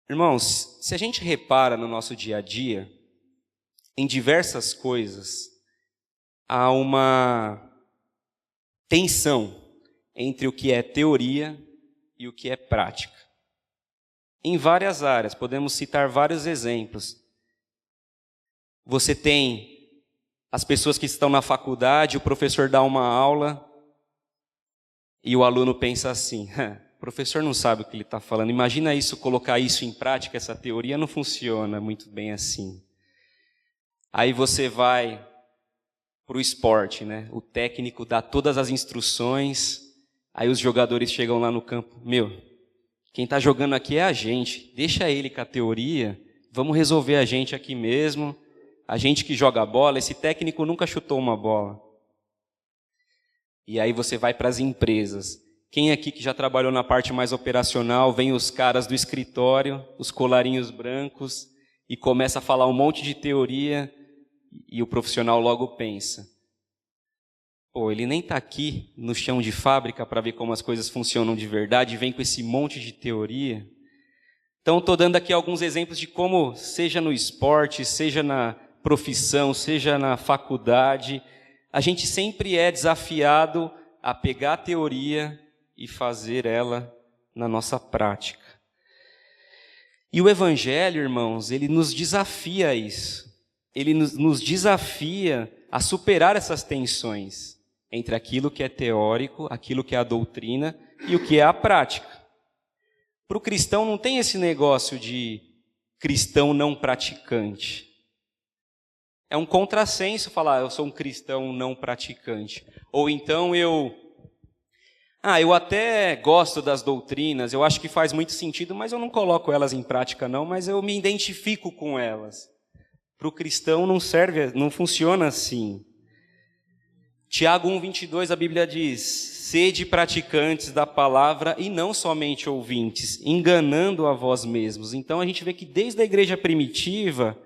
Irmãos, se a gente repara no nosso dia a dia, em diversas coisas, há uma tensão entre o que é teoria e o que é prática. Em várias áreas, podemos citar vários exemplos. Você tem as pessoas que estão na faculdade, o professor dá uma aula e o aluno pensa assim: o professor não sabe o que ele está falando. Imagina isso, colocar isso em prática, essa teoria não funciona muito bem assim. Aí você vai para o esporte, né? O técnico dá todas as instruções, aí os jogadores chegam lá no campo: quem está jogando aqui é a gente, deixa ele com a teoria, vamos resolver a gente aqui mesmo, a gente que joga a bola, esse técnico nunca chutou uma bola. E aí você vai para as empresas. Quem aqui que já trabalhou na parte mais operacional, vem os caras do escritório, os colarinhos brancos, e começa a falar um monte de teoria, e o profissional logo pensa: ele nem está aqui no chão de fábrica para ver como as coisas funcionam de verdade, vem com esse monte de teoria. Então, estou dando aqui alguns exemplos de como, seja no esporte, seja na profissão, seja na faculdade, a gente sempre é desafiado a pegar a teoria e fazer ela na nossa prática. E o Evangelho, irmãos, ele nos desafia a isso. Ele nos desafia a superar essas tensões entre aquilo que é teórico, aquilo que é a doutrina e o que é a prática. Para o cristão não tem esse negócio de cristão não praticante. É um contrassenso falar: eu sou um cristão não praticante. Ou então eu até gosto das doutrinas, eu acho que faz muito sentido, mas eu não coloco elas em prática não, mas eu me identifico com elas. Para o cristão não serve, não funciona assim. Tiago 1,22, a Bíblia diz: sede praticantes da palavra e não somente ouvintes, enganando a vós mesmos. Então a gente vê que desde a igreja primitiva,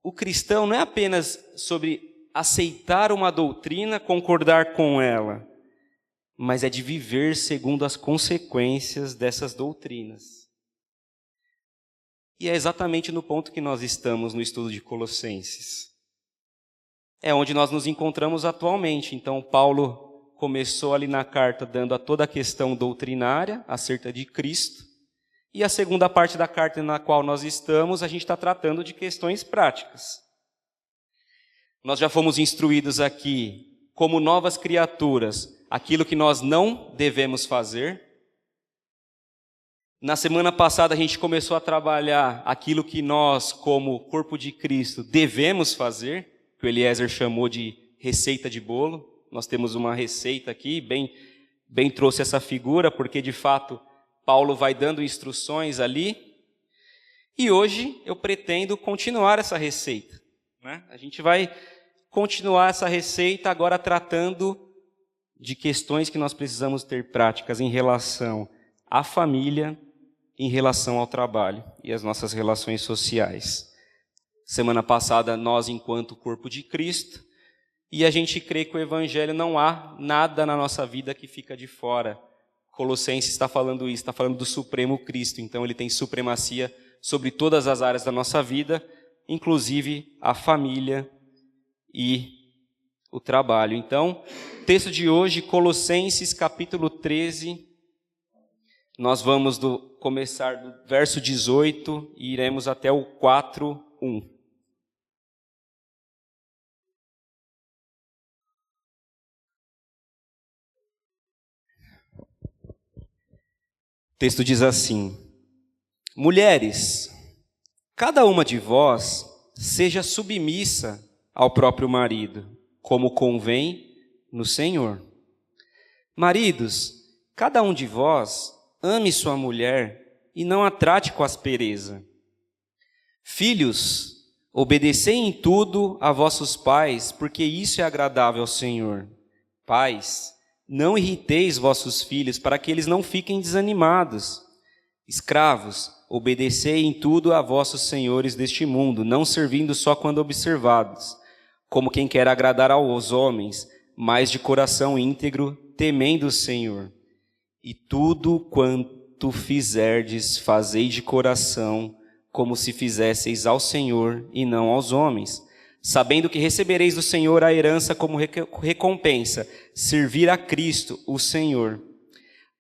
o cristão não é apenas sobre aceitar uma doutrina, concordar com ela, mas é de viver segundo as consequências dessas doutrinas. E é exatamente no ponto que nós estamos no estudo de Colossenses. É onde nós nos encontramos atualmente. Então, Paulo começou ali na carta dando a toda a questão doutrinária acerca de Cristo. E a segunda parte da carta na qual nós estamos, a gente está tratando de questões práticas. Nós já fomos instruídos aqui, como novas criaturas, aquilo que nós não devemos fazer. Na semana passada a gente começou a trabalhar aquilo que nós, como corpo de Cristo, devemos fazer, que o Eliezer chamou de receita de bolo. Nós temos uma receita aqui, bem trouxe essa figura, porque de fato Paulo vai dando instruções ali. E hoje eu pretendo continuar essa receita, né? A gente vai continuar essa receita agora tratando de questões que nós precisamos ter práticas em relação à família, em relação ao trabalho e às nossas relações sociais. Semana passada, nós, enquanto corpo de Cristo, e a gente crê que o Evangelho não há nada na nossa vida que fica de fora. Colossenses está falando isso, está falando do Supremo Cristo, então ele tem supremacia sobre todas as áreas da nossa vida, inclusive a família e o trabalho. Então, texto de hoje, Colossenses capítulo 13, nós vamos começar do verso 18 e iremos até o 4:1. O texto diz assim: mulheres, cada uma de vós seja submissa ao próprio marido, como convém no Senhor. Maridos, cada um de vós ame sua mulher e não a trate com aspereza. Filhos, obedecei em tudo a vossos pais, porque isso é agradável ao Senhor. Pais, não irriteis vossos filhos, para que eles não fiquem desanimados. Escravos, obedecei em tudo a vossos senhores deste mundo, não servindo só quando observados, como quem quer agradar aos homens, mas de coração íntegro, temendo o Senhor. E tudo quanto fizerdes, fazei de coração, como se fizesseis ao Senhor e não aos homens, sabendo que recebereis do Senhor a herança como recompensa, servir a Cristo, o Senhor.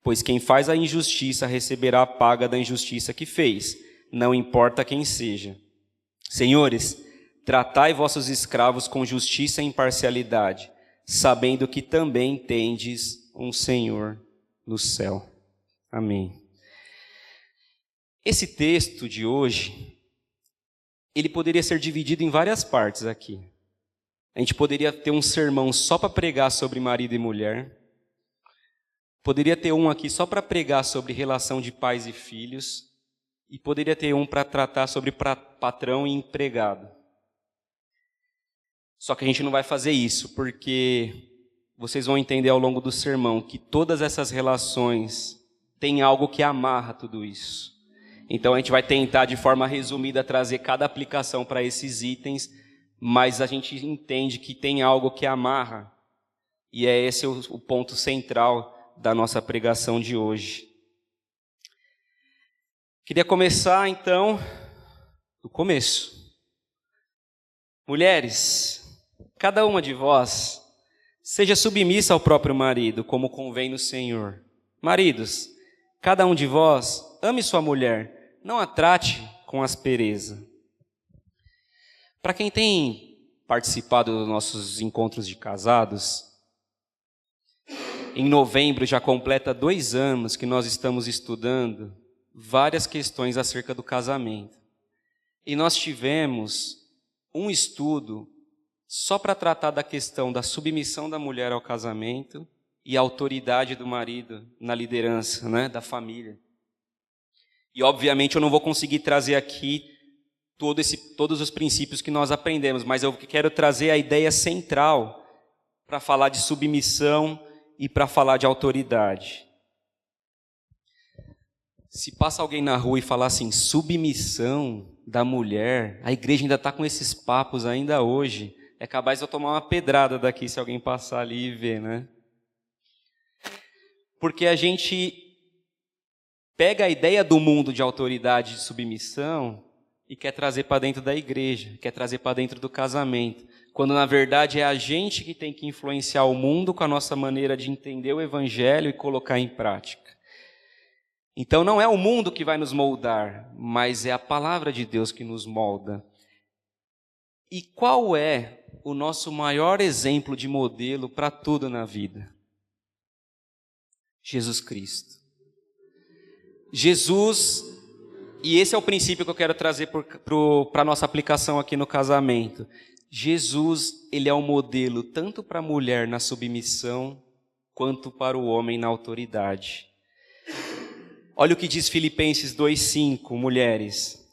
Pois quem faz a injustiça receberá a paga da injustiça que fez, não importa quem seja. Senhores, tratai vossos escravos com justiça e imparcialidade, sabendo que também tendes um Senhor no céu. Amém. Esse texto de hoje, ele poderia ser dividido em várias partes aqui. A gente poderia ter um sermão só para pregar sobre marido e mulher. Poderia ter um aqui só para pregar sobre relação de pais e filhos. E poderia ter um para tratar sobre patrão e empregado. Só que a gente não vai fazer isso, porque vocês vão entender ao longo do sermão que todas essas relações têm algo que amarra tudo isso. Então a gente vai tentar de forma resumida trazer cada aplicação para esses itens, mas a gente entende que tem algo que amarra, e é esse o ponto central da nossa pregação de hoje. Queria começar então do começo. Mulheres, cada uma de vós seja submissa ao próprio marido, como convém no Senhor. Maridos, cada um de vós ame sua mulher, não a trate com aspereza. Para quem tem participado dos nossos encontros de casados, em novembro já completa 2 anos que nós estamos estudando várias questões acerca do casamento. E nós tivemos um estudo só para tratar da questão da submissão da mulher ao casamento e a autoridade do marido na liderança, da família. E obviamente eu não vou conseguir trazer aqui todos os princípios que nós aprendemos, mas eu quero trazer a ideia central para falar de submissão e para falar de autoridade. Se passa alguém na rua e falar assim, submissão da mulher, a igreja ainda está com esses papos ainda hoje, é capaz de eu tomar uma pedrada daqui se alguém passar ali e ver, né? Porque a gente pega a ideia do mundo de autoridade e de submissão e quer trazer para dentro da igreja, quer trazer para dentro do casamento, quando na verdade é a gente que tem que influenciar o mundo com a nossa maneira de entender o evangelho e colocar em prática. Então não é o mundo que vai nos moldar, mas é a palavra de Deus que nos molda. E qual é o nosso maior exemplo de modelo para tudo na vida? Jesus Cristo. Jesus, e esse é o princípio que eu quero trazer para a nossa aplicação aqui no casamento. Jesus, ele é um modelo tanto para a mulher na submissão, quanto para o homem na autoridade. Olha o que diz Filipenses 2,5, mulheres.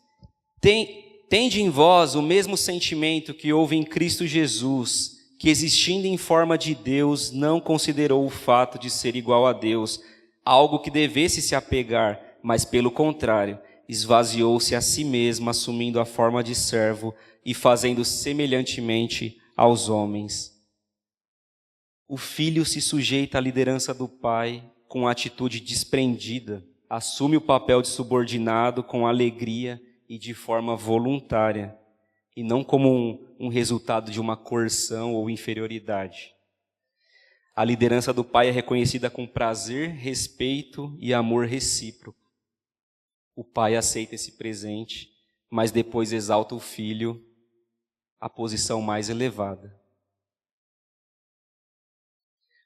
Tende em vós o mesmo sentimento que houve em Cristo Jesus, que existindo em forma de Deus, não considerou o fato de ser igual a Deus, algo que devesse se apegar, mas pelo contrário, esvaziou-se a si mesmo, assumindo a forma de servo e fazendo semelhantemente aos homens. O filho se sujeita à liderança do pai com atitude desprendida, assume o papel de subordinado com alegria e de forma voluntária, e não como um resultado de uma coerção ou inferioridade. A liderança do pai é reconhecida com prazer, respeito e amor recíproco. O pai aceita esse presente, mas depois exalta o filho à posição mais elevada.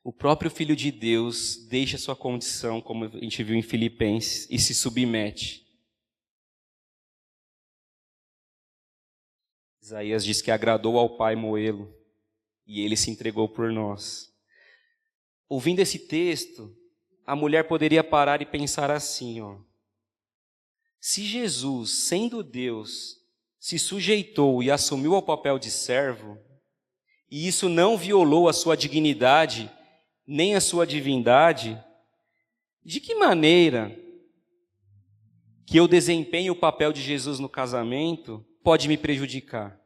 O próprio Filho de Deus deixa sua condição, como a gente viu em Filipenses, e se submete. Isaías diz que agradou ao Pai moê-lo, e ele se entregou por nós. Ouvindo esse texto, a mulher poderia parar e pensar assim, se Jesus, sendo Deus, se sujeitou e assumiu o papel de servo, e isso não violou a sua dignidade, nem a sua divindade, de que maneira que eu desempenho o papel de Jesus no casamento pode me prejudicar?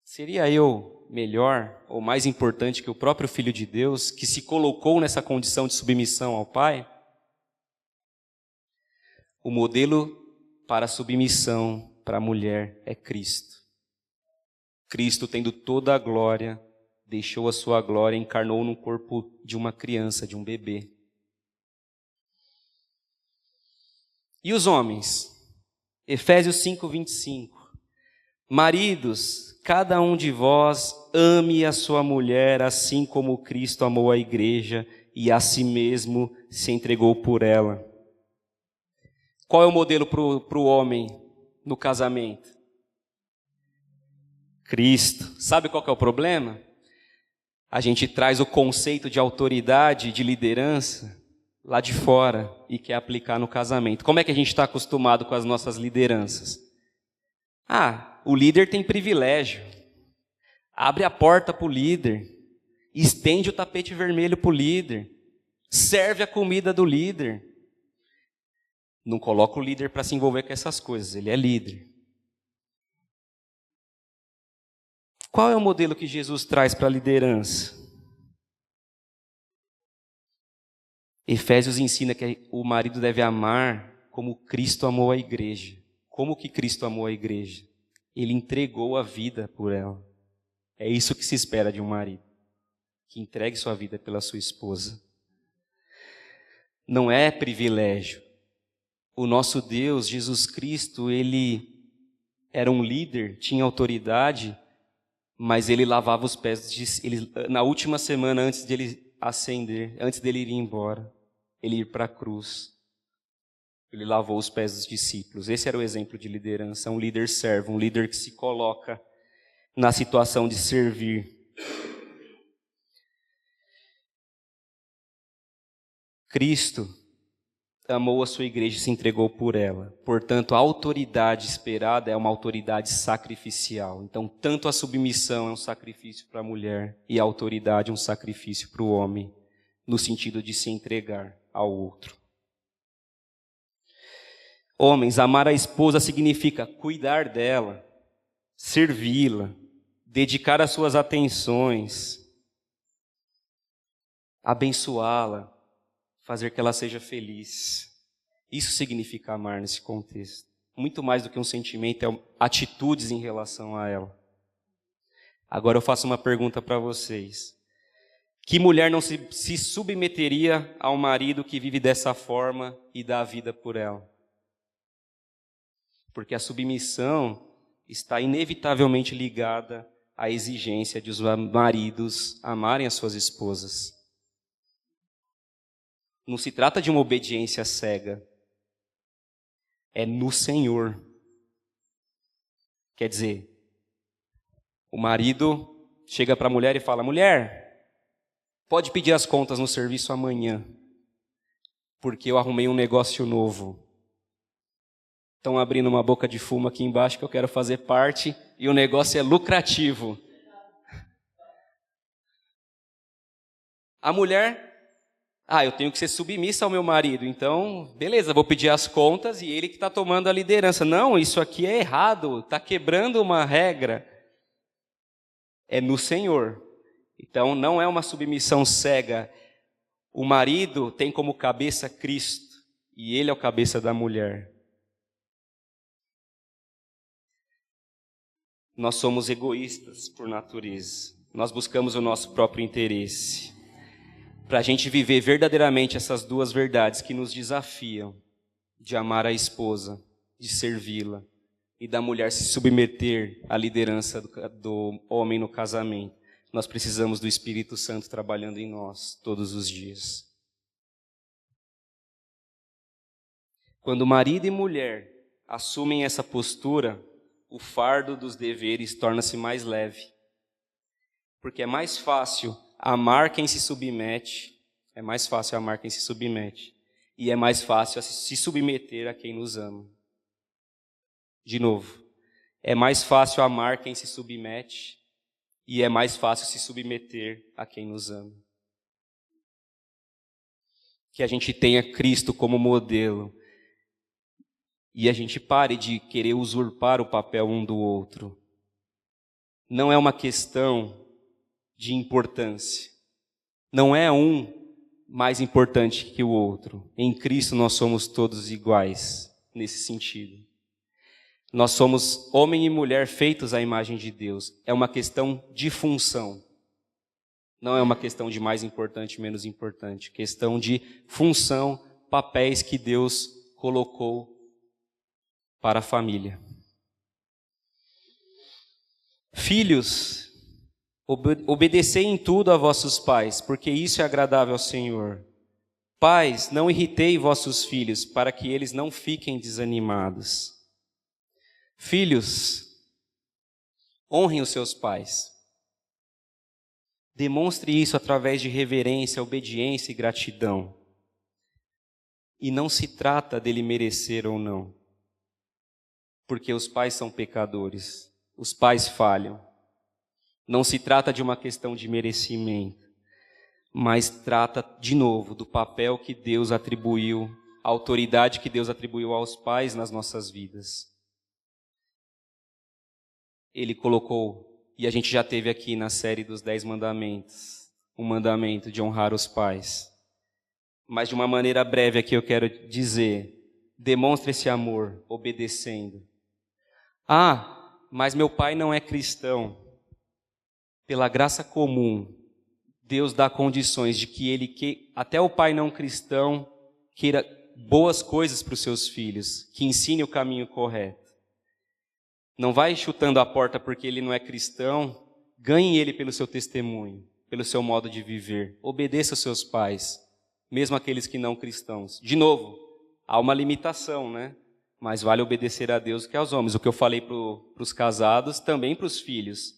Seria eu melhor ou mais importante que o próprio Filho de Deus, que se colocou nessa condição de submissão ao Pai? O modelo para a submissão para a mulher é Cristo. Cristo, tendo toda a glória, deixou a sua glória e encarnou no corpo de uma criança, de um bebê. E os homens? Efésios 5:25. Maridos, cada um de vós ame a sua mulher, assim como Cristo amou a igreja e a si mesmo se entregou por ela. Qual é o modelo para o homem no casamento? Cristo. Sabe qual que é o problema? A gente traz o conceito de autoridade, de liderança, lá de fora e quer aplicar no casamento. Como é que a gente está acostumado com as nossas lideranças? O líder tem privilégio. Abre a porta para o líder. Estende o tapete vermelho para o líder. Serve a comida do líder. Não coloca o líder para se envolver com essas coisas. Ele é líder. Qual é o modelo que Jesus traz para a liderança? Efésios ensina que o marido deve amar como Cristo amou a igreja. Como que Cristo amou a igreja? Ele entregou a vida por ela. É isso que se espera de um marido, que entregue sua vida pela sua esposa. Não é privilégio. O nosso Deus, Jesus Cristo, ele era um líder, tinha autoridade, mas ele lavava os pés. Na última semana, antes dele ascender, antes dele ir embora, ele ir para a cruz, ele lavou os pés dos discípulos. Esse era o exemplo de liderança, um líder servo, um líder que se coloca na situação de servir. Cristo amou a sua igreja e se entregou por ela. Portanto, a autoridade esperada é uma autoridade sacrificial. Então, tanto a submissão é um sacrifício para a mulher e a autoridade é um sacrifício para o homem, no sentido de se entregar ao outro. Homens, amar a esposa significa cuidar dela, servi-la, dedicar as suas atenções, abençoá-la, fazer que ela seja feliz. Isso significa amar nesse contexto. Muito mais do que um sentimento, é atitudes em relação a ela. Agora eu faço uma pergunta para vocês. Que mulher não se submeteria ao marido que vive dessa forma e dá a vida por ela? Porque a submissão está inevitavelmente ligada à exigência de os maridos amarem as suas esposas. Não se trata de uma obediência cega. É no Senhor. Quer dizer, o marido chega para a mulher e fala: mulher, pode pedir as contas no serviço amanhã, porque eu arrumei um negócio novo. Estão abrindo uma boca de fumo aqui embaixo que eu quero fazer parte e o negócio é lucrativo. A mulher... eu tenho que ser submissa ao meu marido, então, beleza, vou pedir as contas e ele que está tomando a liderança. Não, isso aqui é errado, está quebrando uma regra. É no Senhor. Então, não é uma submissão cega. O marido tem como cabeça Cristo e ele é o cabeça da mulher. Nós somos egoístas por natureza. Nós buscamos o nosso próprio interesse. Para a gente viver verdadeiramente essas duas verdades que nos desafiam, de amar a esposa, de servi-la, e da mulher se submeter à liderança do homem no casamento, nós precisamos do Espírito Santo trabalhando em nós todos os dias. Quando marido e mulher assumem essa postura, o fardo dos deveres torna-se mais leve. Porque é mais fácil amar quem se submete, e é mais fácil se submeter a quem nos ama. De novo, é mais fácil amar quem se submete, e é mais fácil se submeter a quem nos ama. Que a gente tenha Cristo como modelo, e a gente pare de querer usurpar o papel um do outro. Não é uma questão de importância. Não é um mais importante que o outro. Em Cristo nós somos todos iguais. nesse sentido. Nós somos homem e mulher feitos à imagem de Deus. É uma questão de função. Não é uma questão de mais importante, menos importante. Questão de função, papéis que Deus colocou para a família. Filhos, obedecei em tudo a vossos pais, porque isso é agradável ao Senhor. Pais, não irritei vossos filhos, para que eles não fiquem desanimados. Filhos, honrem os seus pais. Demonstre isso através de reverência, obediência e gratidão. E não se trata dele merecer ou não, porque os pais são pecadores, os pais falham. Não se trata de uma questão de merecimento, mas trata, de novo, do papel que Deus atribuiu, a autoridade que Deus atribuiu aos pais nas nossas vidas. Ele colocou, e a gente já teve aqui na série dos 10 mandamentos, o mandamento de honrar os pais. Mas de uma maneira breve aqui eu quero dizer, demonstre esse amor obedecendo. Ah, mas meu pai não é cristão. Pela graça comum, Deus dá condições de que até o pai não cristão queira boas coisas para os seus filhos, que ensine o caminho correto. Não vai chutando a porta porque ele não é cristão, ganhe ele pelo seu testemunho, pelo seu modo de viver. Obedeça aos seus pais, mesmo aqueles que não cristãos. De novo, há uma limitação, né? Mas vale obedecer a Deus que aos homens. O que eu falei para os casados, também para os filhos.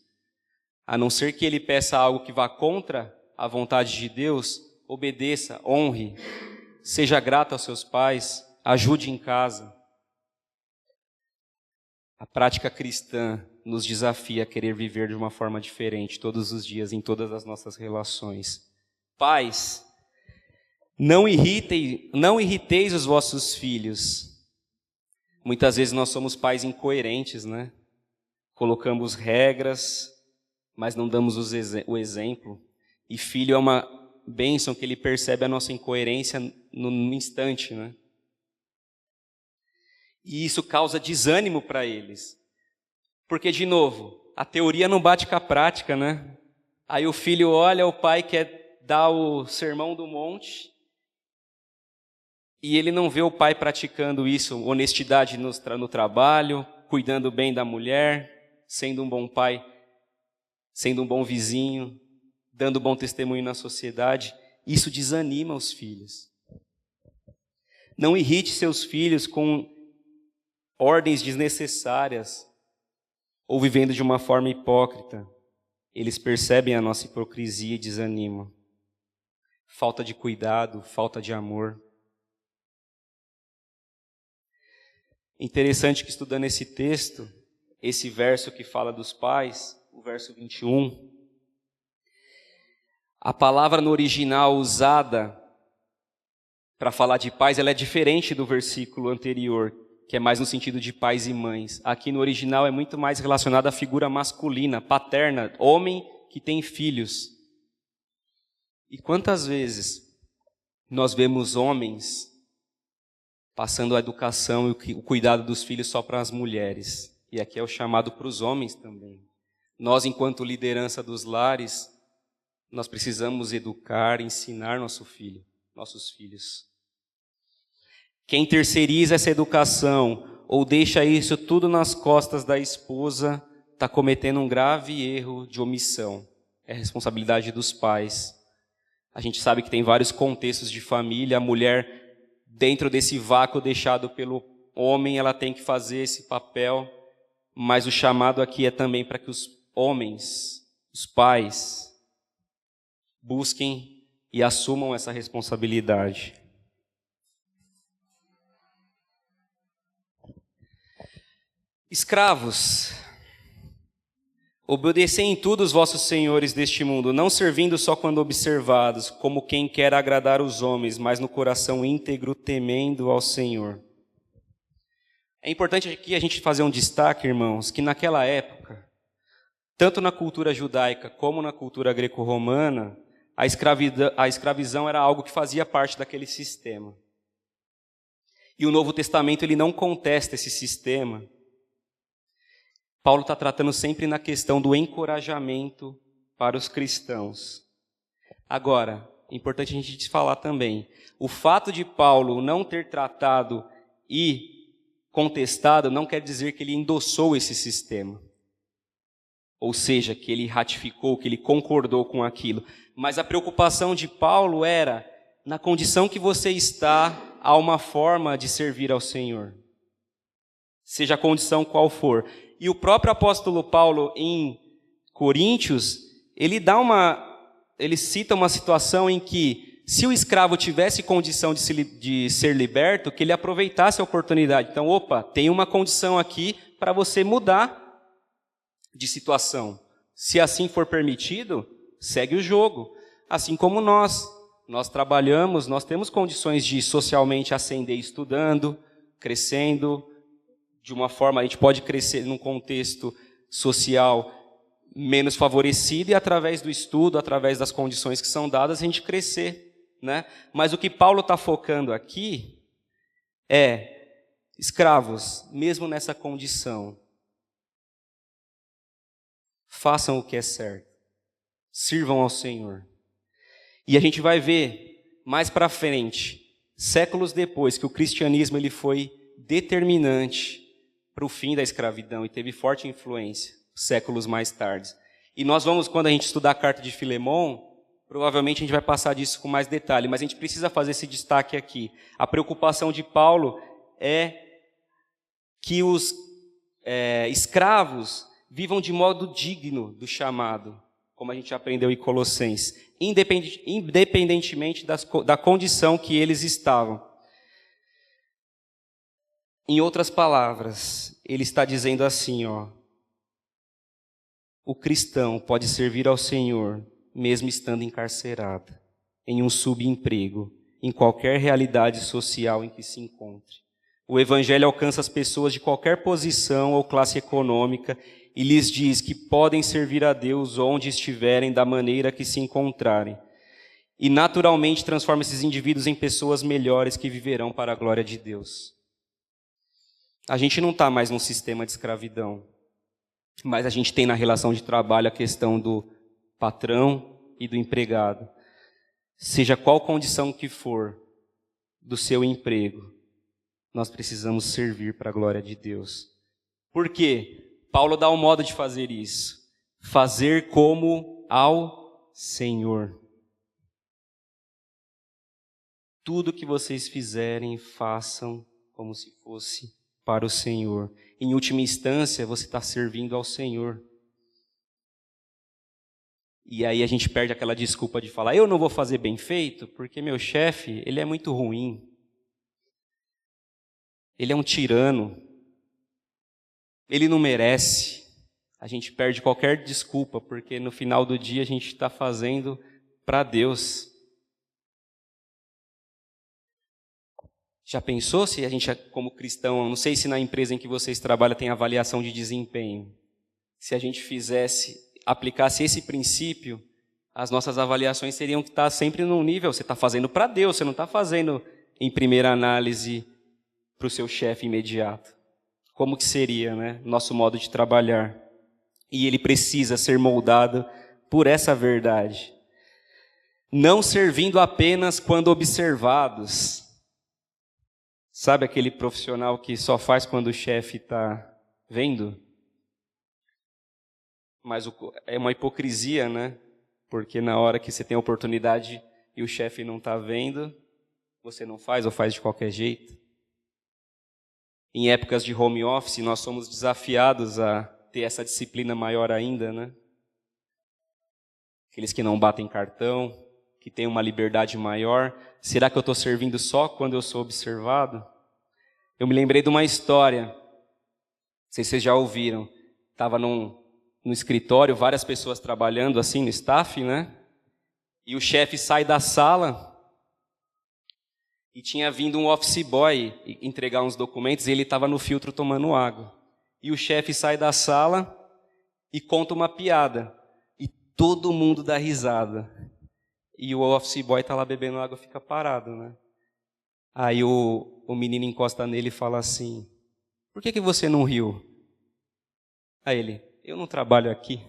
A não ser que ele peça algo que vá contra a vontade de Deus, obedeça, honre, seja grato aos seus pais, ajude em casa. A prática cristã nos desafia a querer viver de uma forma diferente todos os dias, em todas as nossas relações. Pais, não irriteis os vossos filhos. Muitas vezes nós somos pais incoerentes, né? Colocamos regras, mas não damos o exemplo. E filho é uma bênção que ele percebe a nossa incoerência no instante, né? E isso causa desânimo para eles. Porque, de novo, a teoria não bate com a prática, né? Aí o filho olha, o pai quer dar o sermão do monte, e ele não vê o pai praticando isso, honestidade no trabalho, cuidando bem da mulher, sendo um bom pai, sendo um bom vizinho, dando bom testemunho na sociedade. Isso desanima os filhos. Não irrite seus filhos com ordens desnecessárias ou vivendo de uma forma hipócrita. Eles percebem a nossa hipocrisia e desanimam. Falta de cuidado, falta de amor. Interessante que estudando esse texto, esse verso que fala dos pais, o verso 21, a palavra no original usada para falar de pais, ela é diferente do versículo anterior, que é mais no sentido de pais e mães. Aqui no original é muito mais relacionado à figura masculina, paterna, homem que tem filhos. E quantas vezes nós vemos homens passando a educação e o cuidado dos filhos só para as mulheres? E aqui é o chamado para os homens também. Nós, enquanto liderança dos lares, nós precisamos educar, ensinar nossos filhos. Quem terceiriza essa educação ou deixa isso tudo nas costas da esposa, está cometendo um grave erro de omissão. É responsabilidade dos pais. A gente sabe que tem vários contextos de família, a mulher, dentro desse vácuo deixado pelo homem, ela tem que fazer esse papel, mas o chamado aqui é também para que os homens, os pais, busquem e assumam essa responsabilidade. Escravos, obedecei em tudo os vossos senhores deste mundo, não servindo só quando observados, como quem quer agradar os homens, mas no coração íntegro, temendo ao Senhor. É importante aqui a gente fazer um destaque, irmãos, que naquela época, tanto na cultura judaica como na cultura greco-romana, a escravidão era algo que fazia parte daquele sistema. E o Novo Testamento ele não contesta esse sistema. Paulo está tratando sempre na questão do encorajamento para os cristãos. Agora, é importante a gente falar também, o fato de Paulo não ter tratado e contestado não quer dizer que ele endossou esse sistema. Ou seja, que ele ratificou, que ele concordou com aquilo. Mas a preocupação de Paulo era, na condição que você está, há uma forma de servir ao Senhor. Seja a condição qual for. E o próprio apóstolo Paulo, em Coríntios, ele cita uma situação em que, se o escravo tivesse condição de ser liberto, que ele aproveitasse a oportunidade. Então, tem uma condição aqui para você mudar de situação. Se assim for permitido, segue o jogo. Assim como nós trabalhamos, nós temos condições de socialmente ascender estudando, crescendo, de uma forma, a gente pode crescer num contexto social menos favorecido e através do estudo, através das condições que são dadas, a gente crescer, né? Mas o que Paulo está focando aqui é, escravos, mesmo nessa condição, façam o que é certo, sirvam ao Senhor. E a gente vai ver mais para frente, séculos depois, que o cristianismo ele foi determinante para o fim da escravidão e teve forte influência, séculos mais tarde. E nós vamos, quando a gente estudar a carta de Filemon, provavelmente a gente vai passar disso com mais detalhe, mas a gente precisa fazer esse destaque aqui. A preocupação de Paulo é que os escravos vivam de modo digno do chamado, como a gente aprendeu em Colossenses, independentemente da condição que eles estavam. Em outras palavras, ele está dizendo assim, o cristão pode servir ao Senhor, mesmo estando encarcerado, em um subemprego, em qualquer realidade social em que se encontre. O Evangelho alcança as pessoas de qualquer posição ou classe econômica e lhes diz que podem servir a Deus onde estiverem, da maneira que se encontrarem. E naturalmente transforma esses indivíduos em pessoas melhores que viverão para a glória de Deus. A gente não está mais num sistema de escravidão, mas a gente tem na relação de trabalho a questão do patrão e do empregado. Seja qual condição que for do seu emprego, nós precisamos servir para a glória de Deus. Por quê? Paulo dá um modo de fazer isso. Fazer como ao Senhor. Tudo que vocês fizerem, façam como se fosse para o Senhor. Em última instância, você está servindo ao Senhor. E aí a gente perde aquela desculpa de falar, eu não vou fazer bem feito, porque meu chefe, ele é muito ruim. Ele é um tirano. Ele não merece. A gente perde qualquer desculpa, porque no final do dia a gente está fazendo para Deus. Já pensou se a gente, como cristão, não sei se na empresa em que vocês trabalham tem avaliação de desempenho. Se a gente aplicasse esse princípio, as nossas avaliações seriam que estar sempre num nível, você está fazendo para Deus, você não está fazendo em primeira análise para o seu chefe imediato. Como que seria, né, nosso modo de trabalhar? E ele precisa ser moldado por essa verdade. Não servindo apenas quando observados. Sabe aquele profissional que só faz quando o chefe está vendo? Mas é uma hipocrisia, né? Porque na hora que você tem a oportunidade e o chefe não está vendo, você não faz ou faz de qualquer jeito. Em épocas de home office, nós somos desafiados a ter essa disciplina maior ainda, né? Aqueles que não batem cartão, que têm uma liberdade maior. Será que eu estou servindo só quando eu sou observado? Eu me lembrei de uma história, não sei se vocês já ouviram. Estava no escritório, várias pessoas trabalhando assim no staff, né? E o chefe sai da sala e tinha vindo um office boy entregar uns documentos e ele estava no filtro tomando água. E o chefe sai da sala e conta uma piada. E todo mundo dá risada. E o office boy está lá bebendo água e fica parado, né? Aí o menino encosta nele e fala assim: por que você não riu? Aí ele: eu não trabalho aqui.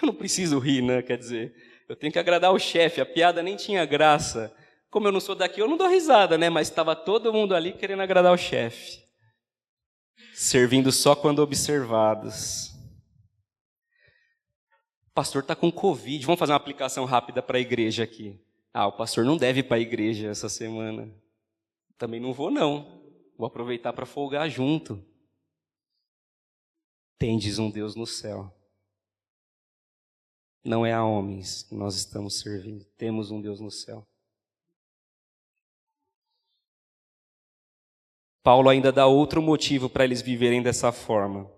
Eu não preciso rir, né? Quer dizer, eu tenho que agradar o chefe, a piada nem tinha graça. Como eu não sou daqui, eu não dou risada, né? Mas estava todo mundo ali querendo agradar o chefe. Servindo só quando observados. O pastor está com Covid, vamos fazer uma aplicação rápida para a igreja aqui. O pastor não deve ir para a igreja essa semana. Também não vou, não. Vou aproveitar para folgar junto. Tendes um Deus no céu. Não é a homens que nós estamos servindo. Temos um Deus no céu. Paulo ainda dá outro motivo para eles viverem dessa forma.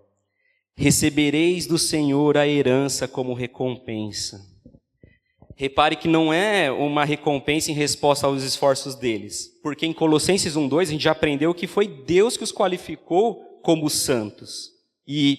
Recebereis do Senhor a herança como recompensa. Repare que não é uma recompensa em resposta aos esforços deles. Porque em Colossenses 1:2 a gente já aprendeu que foi Deus que os qualificou como santos e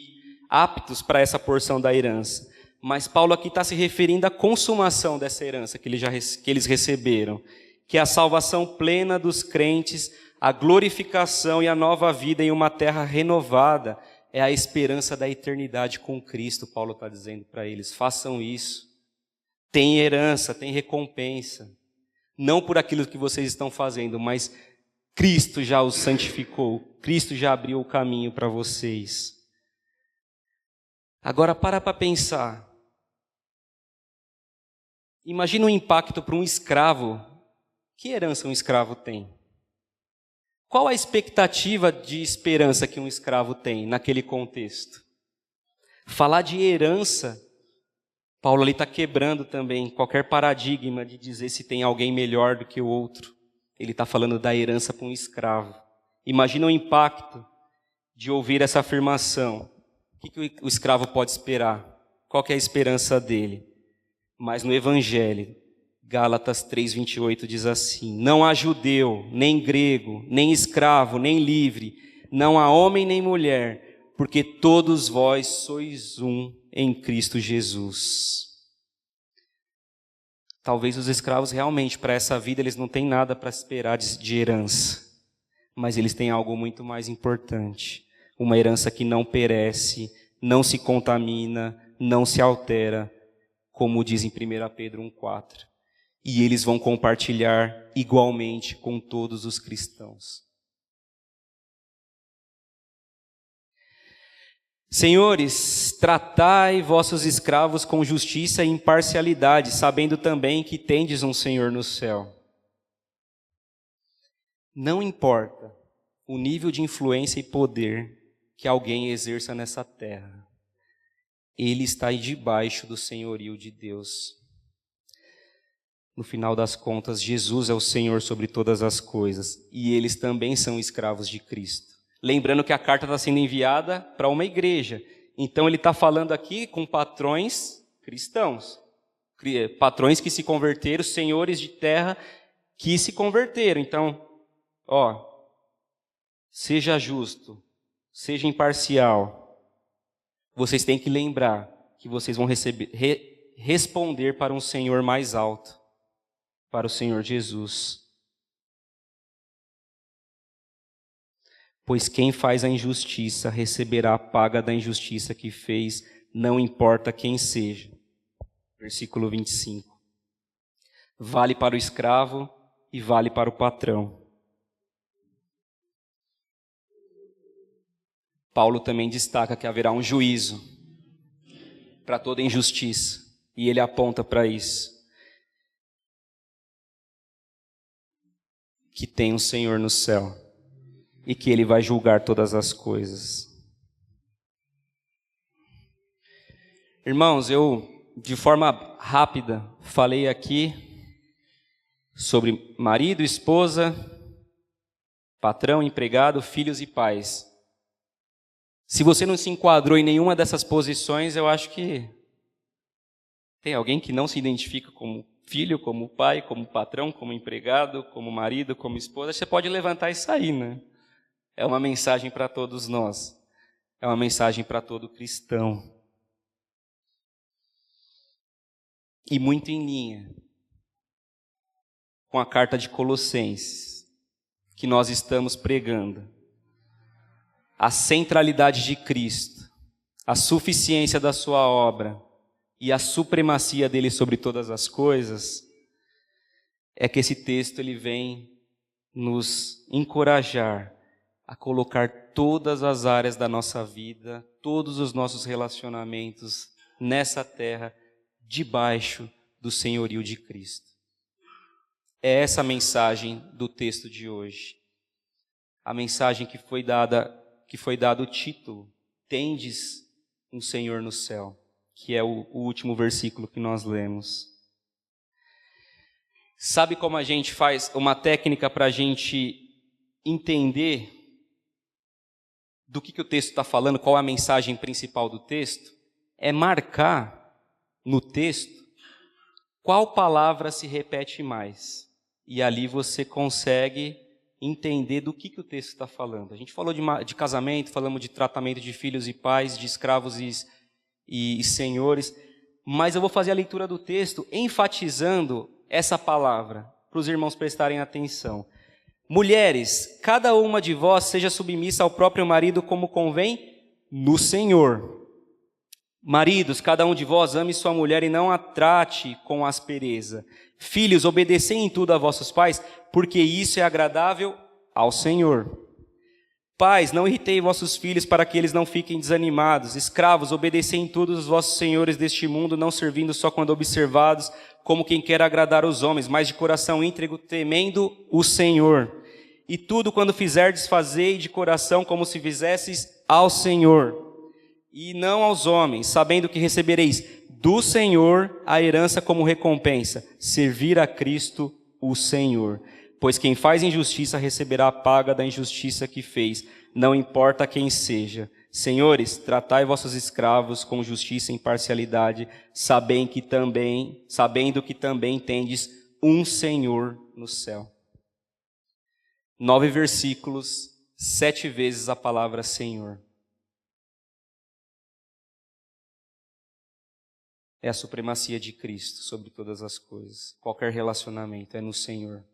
aptos para essa porção da herança. Mas Paulo aqui está se referindo à consumação dessa herança que eles receberam, que é a salvação plena dos crentes, a glorificação e a nova vida em uma terra renovada, é a esperança da eternidade com Cristo. Paulo está dizendo para eles: façam isso, tem herança, tem recompensa, não por aquilo que vocês estão fazendo, mas Cristo já os santificou, Cristo já abriu o caminho para vocês. Agora para pensar. Imagina o impacto para um escravo. Que herança um escravo tem? Qual a expectativa de esperança que um escravo tem naquele contexto? Falar de herança, Paulo ali está quebrando também qualquer paradigma de dizer se tem alguém melhor do que o outro. Ele está falando da herança para um escravo. Imagina o impacto de ouvir essa afirmação. O que o escravo pode esperar? Qual que é a esperança dele? Mas no Evangelho, Gálatas 3:28 diz assim: não há judeu, nem grego, nem escravo, nem livre, não há homem nem mulher, porque todos vós sois um em Cristo Jesus. Talvez os escravos realmente, para essa vida, eles não têm nada para esperar de herança, mas eles têm algo muito mais importante, uma herança que não perece, não se contamina, não se altera, como diz em 1 Pedro 1:4. E eles vão compartilhar igualmente com todos os cristãos. Senhores, tratai vossos escravos com justiça e imparcialidade, sabendo também que tendes um Senhor no céu. Não importa o nível de influência e poder que alguém exerça nessa terra, ele está aí debaixo do senhorio de Deus. No final das contas, Jesus é o Senhor sobre todas as coisas, e eles também são escravos de Cristo. Lembrando que a carta está sendo enviada para uma igreja, então ele está falando aqui com patrões cristãos, patrões que se converteram, senhores de terra que se converteram. Então, seja justo, seja imparcial. Vocês têm que lembrar que vocês vão responder para um Senhor mais alto, para o Senhor Jesus. Pois quem faz a injustiça receberá a paga da injustiça que fez, não importa quem seja. Versículo 25. Vale para o escravo e vale para o patrão. Paulo também destaca que haverá um juízo para toda injustiça, e ele aponta para isso. Que tem um Senhor no céu e que ele vai julgar todas as coisas. Irmãos, eu de forma rápida falei aqui sobre marido, esposa, patrão, empregado, filhos e pais. Se você não se enquadrou em nenhuma dessas posições, eu acho que tem alguém que não se identifica como filho, como pai, como patrão, como empregado, como marido, como esposa. Você pode levantar e sair, né? É uma mensagem para todos nós. É uma mensagem para todo cristão. E muito em linha com a carta de Colossenses, que nós estamos pregando. A centralidade de Cristo, a suficiência da sua obra e a supremacia dele sobre todas as coisas, é que esse texto ele vem nos encorajar a colocar todas as áreas da nossa vida, todos os nossos relacionamentos nessa terra, debaixo do senhorio de Cristo. É essa a mensagem do texto de hoje. A mensagem que foi dado o título, Tendes um Senhor no céu, que é o último versículo que nós lemos. Sabe como a gente faz uma técnica para a gente entender do que o texto está falando, qual é a mensagem principal do texto? É marcar no texto qual palavra se repete mais. E ali você consegue entender do que o texto está falando. A gente falou de casamento, falamos de tratamento de filhos e pais, de escravos e senhores, mas eu vou fazer a leitura do texto enfatizando essa palavra, para os irmãos prestarem atenção. Mulheres, cada uma de vós seja submissa ao próprio marido como convém no Senhor. Maridos, cada um de vós ame sua mulher e não a trate com aspereza. Filhos, obedecei em tudo a vossos pais, porque isso é agradável ao Senhor. Pais, não irritei vossos filhos para que eles não fiquem desanimados. Escravos, obedecei em tudo os vossos senhores deste mundo, não servindo só quando observados, como quem quer agradar os homens, mas de coração íntegro, temendo o Senhor. E tudo quando fizerdes, fazei de coração como se fizesses ao Senhor, e não aos homens, sabendo que recebereis do Senhor a herança como recompensa, servir a Cristo o Senhor. Pois quem faz injustiça receberá a paga da injustiça que fez, não importa quem seja. Senhores, tratai vossos escravos com justiça e imparcialidade, sabendo que também tendes um Senhor no céu. 9 versículos, 7 vezes a palavra Senhor. É a supremacia de Cristo sobre todas as coisas. Qualquer relacionamento é no Senhor.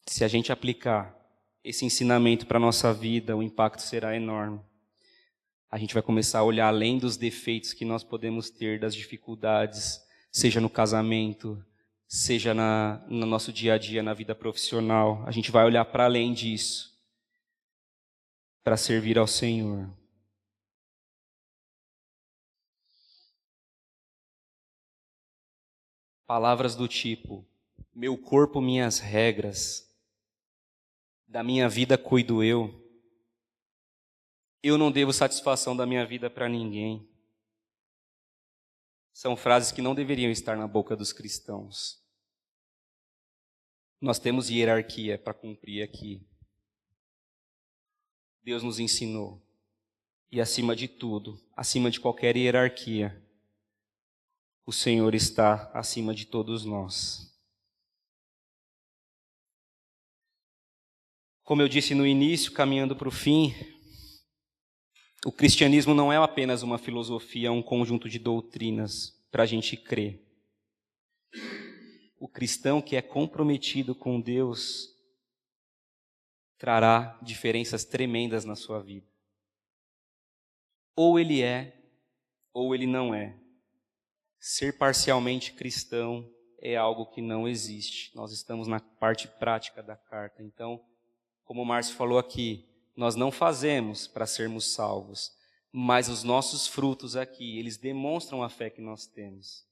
Se a gente aplicar esse ensinamento para a nossa vida, o impacto será enorme. A gente vai começar a olhar além dos defeitos que nós podemos ter, das dificuldades, seja no casamento, seja no nosso dia a dia, na vida profissional. A gente vai olhar para além disso, para servir ao Senhor. Palavras do tipo, meu corpo, minhas regras, da minha vida cuido eu não devo satisfação da minha vida para ninguém. São frases que não deveriam estar na boca dos cristãos. Nós temos hierarquia para cumprir aqui. Deus nos ensinou. E acima de tudo, acima de qualquer hierarquia, o Senhor está acima de todos nós. Como eu disse no início, caminhando para o fim, o cristianismo não é apenas uma filosofia, um conjunto de doutrinas para a gente crer. O cristão que é comprometido com Deus trará diferenças tremendas na sua vida. Ou ele é, ou ele não é. Ser parcialmente cristão é algo que não existe. Nós estamos na parte prática da carta. Então, como o Márcio falou aqui, nós não fazemos para sermos salvos, mas os nossos frutos aqui, eles demonstram a fé que nós temos.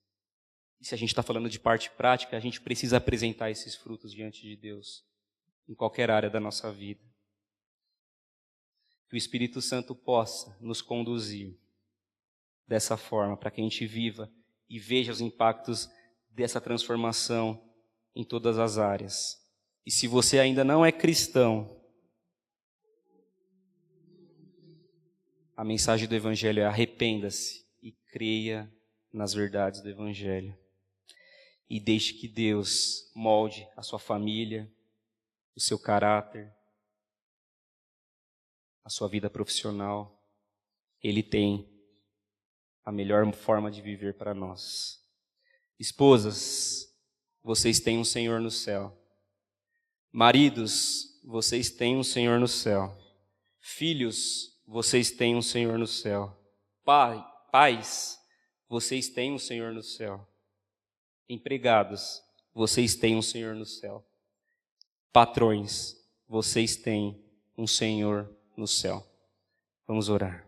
E se a gente está falando de parte prática, a gente precisa apresentar esses frutos diante de Deus, em qualquer área da nossa vida. Que o Espírito Santo possa nos conduzir dessa forma, para que a gente viva e veja os impactos dessa transformação em todas as áreas. E se você ainda não é cristão, a mensagem do Evangelho é arrependa-se e creia nas verdades do Evangelho. E deixe que Deus molde a sua família, o seu caráter, a sua vida profissional. Ele tem a melhor forma de viver para nós. Esposas, vocês têm um Senhor no céu. Maridos, vocês têm um Senhor no céu. Filhos, vocês têm um Senhor no céu. Pais, vocês têm um Senhor no céu. Empregados, vocês têm um Senhor no céu. Patrões, vocês têm um Senhor no céu. Vamos orar.